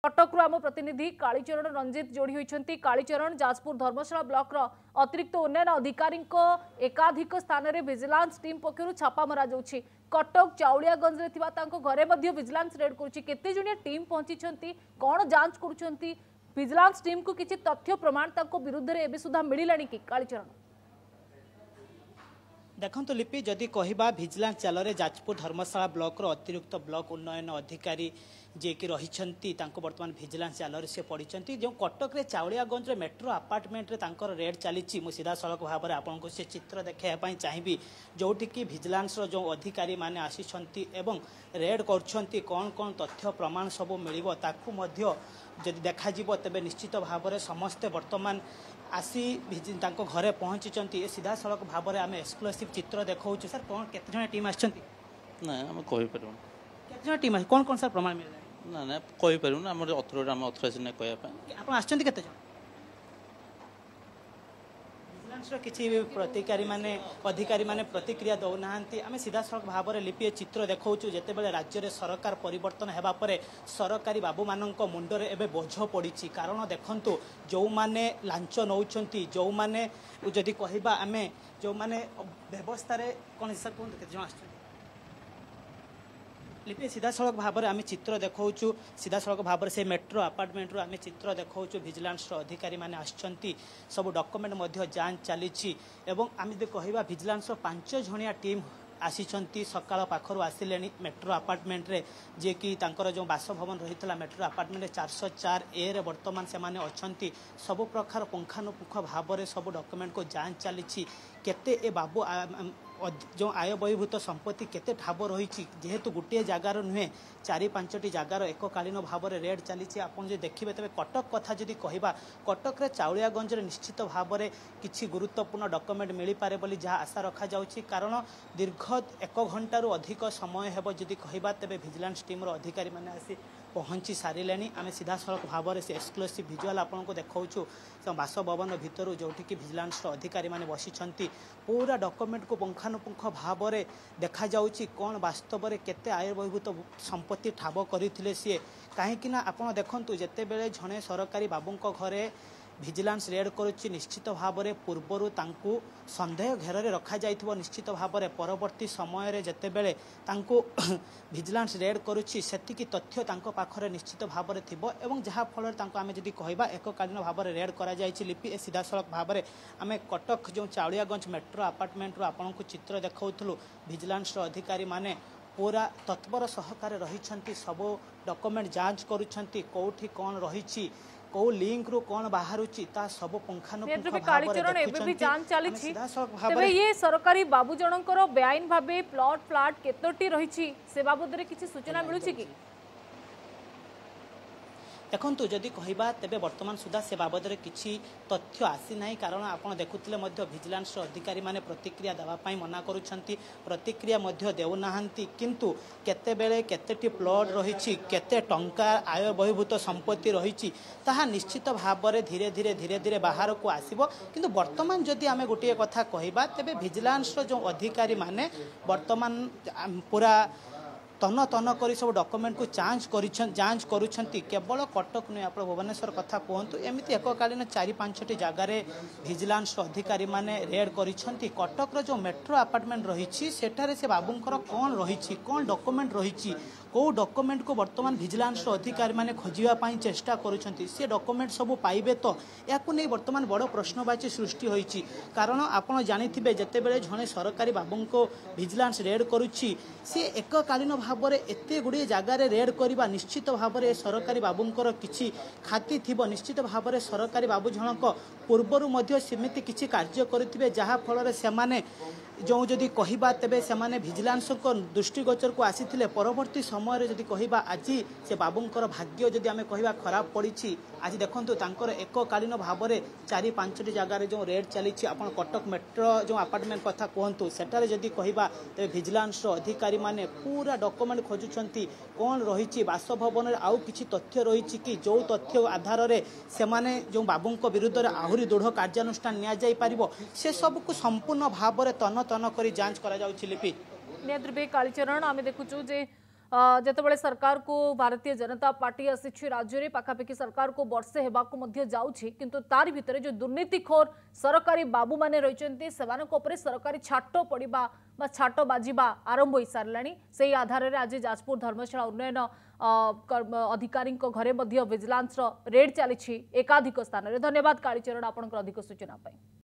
कटकु आम प्रतिनिधि कालीचरण रंजित जोड़ी होती। कालीचरण जाजपुर धर्मशाला ब्लॉक अतिरिक्त उन्नयन अधिकारी एकाधिक स्थान में विजिलेंस टीम पक्षर छापा मरा जाउछि। कटक चाउलियागंज में घरे विजिलेंस रेड करते जणिया टीम पहुंची कौन जांच कर विजिलेंस टीम को किसी तथ्य प्रमाण विरुद्ध में एबे सुधा मिलला कि कालीचरण देखो लिपि जदि कहवा भिजिलांस चाल जाजपुर धर्मशाला ब्लॉक अतिरिक्त ब्लॉक उन्नयन अधिकारी जे कि रही बर्तमान भिजिलांस जाल से पड़ी जो कटक रे चाउलियागंज मेट्रो अपार्टमेंट रे रेड चली सीधा सड़क भाव में आपको से चित्र देखापी चाहिए जोटिकी भिजिलांस जो अधिकारी माने आसी रेड कर कौन कौन तथ्य प्रमाण सब मिल जदि देखा तेज निश्चित भाव में समस्ते बर्तमान आसी घरे पहुंची सीधा सड़क भाव में आम एक्सक्लूसिव चित्र देखा सर कौन केते टीम आम टीम कौन कौन सर प्रमाण मिल ना ना कही पारू ना अथराइज ना कहते किसी प्रतिकारी माने अधिकारी माने प्रतिक्रिया दौना आम सीधा सड़क भाव में लिपि चित्र देखा जिते राज्य में सरकार परिवर्तन होगा सरकारी बाबू मान मुंडे एवं बोझ पड़ी कारण देखु जो मैंने लांच नौ जो मैंने जदि कहवा आम जो मैंने व्यवस्था कौन सर कहते केते जन लिपि सीधा सड़क भाव में आम चित्र देखा सीधा सड़क भाव में से मेट्रो अपार्टमेंट आम चित्र देखा भिजिलेंस अधिकारी मैंने आसछंती सब डॉक्यूमेंट जांच चली आम जब कहवा भिजिलेंस 5 जणिया टीम आसी सकाल पाखर आसिले मेट्रो अपार्टमेंट रे जे कि तांकर जो बासभवन रही है मेट्रो अपार्टमेंट 404 ए रे वर्तमान से माने अच्छी सब प्रकार पुंखानुपुंख भाव में सब डॉक्यूमेंट को जांच चली केते ए बाबू जो आय बहिर्भूत संपत्ति केते ठाब रही जेहेतु गोटे जगार नुहे 4-5टी जगार एककालीन भाव में रेड चली आपन जो देखिए तेज कटक कथा जदि कहवा कटक रे चाउलियागंज निश्चित भाव में किसी गुरुत्वपूर्ण डॉक्यूमेंट मिल पारे बोली जहाँ आशा रखा जाउछि कारण दीर्घ 1 घंटारू अधिक समय हेब जदि कहवा तेज भिजिलेंस टीम अधिकारी मैंने आसी पहुंची सारे आम सीधा सड़क भाव में से एक्सक्लूसिव भिजुआल आपको देखा बासभवन भितर जोटिकी भिजिलेंस अधिकारी मैंने बसी पूरा डॉक्यूमेंट को पुंखानुपुंख भाव में देखा कौन वास्तव में केते आय बहिर्भूत संपत्ति ठाब करते सी कहीं आप देखु जिते बड़े जड़े सरकारी बाबू घरे भिजिलेंस रेड करुच्ची निश्चित भाव में पूर्वर संदेह घेर रखा जाइथिबो निश्चित भाव में परवर्ती समय रे जते बेले तांको भिजिलेंस रेड करुच्ची सेतिकी तथ्य तांको पाखरे निश्चित भाव में थिबो एवं जहाँ फल आम जदि कहवा एककालीन भाव में रेड करा जायछि लिपि सीधा सड़क भाव में आम कटक जो चाउलियागंज मेट्रो अपार्टमेंट आपन को चित्र देखाउथलु भिजिलेंस अधिकारी माने पूरा तत्पर सहकार रही सब डॉक्यूमेंट जांच करुछंती कोठी कौन रही कौ लिंक रू कौन बाहर सब ये सरकारी बाबू जनकर बेआईन भाव प्लॉट फ्लैट केतोटी रही से बाबद किसी सूचना मिलूँ कि देखु जदि कहवा तेज बर्तमान सुधा से बाबद में किसी तथ्य आसी ना कारण आप देखुले भिजिलेंस अधिकारी माने प्रतिक्रिया देवाई मना करुँच प्रतिक्रिया देना किंतु केतेबेले केतेटी प्लॉट रही केते टंका आय बहिर्भूत संपत्ति रही ताहा निश्चित भाव में धीरे धीरे धीरे धीरे बाहर को आसिबो किंतु बर्तमान जदि आम गोटे कथा कहवा तेबे भिजिलेंस जो अधिकारी माने बर्तमान पूरा तन तन कर सब डॉक्यूमेंट को जांच करुछंती केवल कटक नुहे आप भुवनेश्वर कथा कहतु एमती एककालीन 4-5टी जगार भिजिलेंस अधिकारी माने रेड करिछंती कटक जो मेट्रो अपार्टमेंट रही सेठारे से बाबूंकर कौन रही कौन डॉक्यूमेंट रही कौ डॉक्यूमेंट को बर्तमान भिजिलेंस अधिकारी माने खोजिबा चेष्टा करुछंती से डॉक्यूमेंट सब पाइबे तो याकु नहीं बर्तमान बड़ प्रश्नवाची सृष्टि होईची कारण आपण जानिथिबे जते बेले जणे सरकारी बाबू को भिजिलेंस रेड करुछि से एककालीन भाव में एते गुड़िए जगार रेड करवा निश्चित भाव में सरकारी बाबूंकर किसी खाती थी निश्चित भाव में सरकारी बाबू जनक पूर्वर सेमती किसी कार्य करुथिबे जहाँ फल से जो जदि कहवा तेबे से भिजिलेंस दृष्टिगोचर को आसी परवर्ती समय जदि कहवा आज से बाबूंकर भाग्य जदि आम कहवा खराब पड़ी आज देखूँ एककालीन भाव में 4-5टी जगार जो रेड चली आप कटक मेट्रो जो अपार्टमेंट कथा कहतु सेठारे जदि कहवा तेबे भिजिलेंस अधिकारी माने पूरा डॉक्यूमेंट खोजुंट कौन रही बासभवन आउ किसी तथ्य रही कि जो तथ्य आधार में से जो बाबू विरुद्ध आहरी दृढ़ कार्यानुष्ठान नि से सबको संपूर्ण भाव में तन तन कर जांच करा जाउछि लिपि नियंत्रित कालीचरण आम देखुचु जे ଯେତେବେଳେ ସରकारକୁ ଭାରତୀୟ जनता पार्टी आसी राज्य में पाखापाखि सरकार को वर्षे होगा जाऊँगी किंतु तार भितर जो दुर्नीतिखोर सरकारी बाबू माने रही सरकारी छाट पड़ा छाट बाजिबा आरंभ हो सारा से आधार में आज जाजपुर धर्मशाला उन्नयन अधिकारी घरे विजिलेंस रेड चली एकाधिक स्थान में। धन्यवाद कालीचरण आपंकर अधिक सूचना।